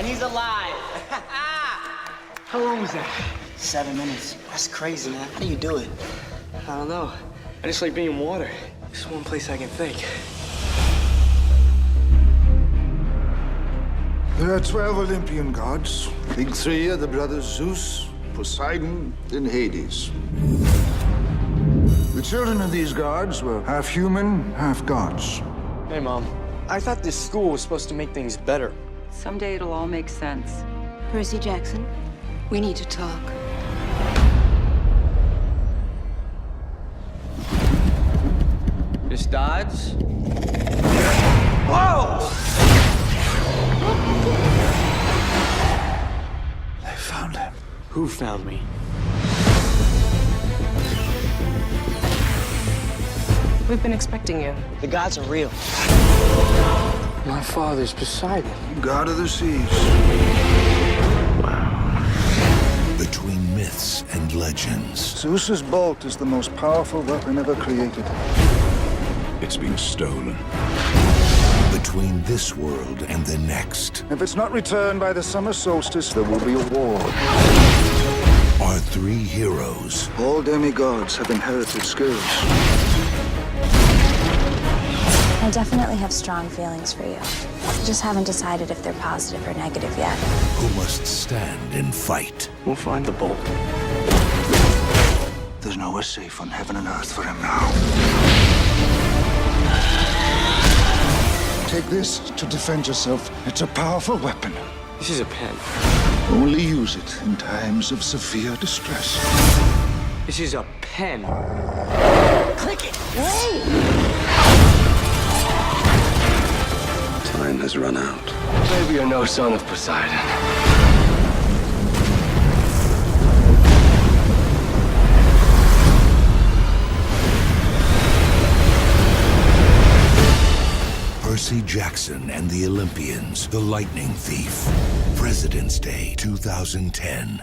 he's alive. How long was that? 7 minutes. That's crazy, man. How do you do it? I don't know. I just like being in water. It's one place I can think. There are 12 Olympian gods. Big three are the brothers Zeus, Poseidon, and Hades. The children of these gods were half human, half gods. Hey, Mom. I thought this school was supposed to make things better. Someday it'll all make sense. Percy Jackson, we need to talk. Miss Dodds? Whoa! They found him. Who found me? We've been expecting you. The gods are real. My father's Poseidon. God of the seas. Between myths and legends, Zeus's bolt is the most powerful weapon ever created. it's been stolen. Between this world and the next If it's not returned by the summer solstice, there will be a war. are three heroes All demigods have inherited skills. I definitely have strong feelings for you. I just haven't decided if they're positive or negative yet. who must stand and fight. We'll find the bolt. There's nowhere safe on heaven and earth for him now. Take this to defend yourself. It's a powerful weapon. This is a pen. Only use it in times of severe distress. This is a pen. Click it. Time has run out. Maybe you're no son of Poseidon. Percy Jackson and the Olympians, The Lightning Thief. President's Day 2010.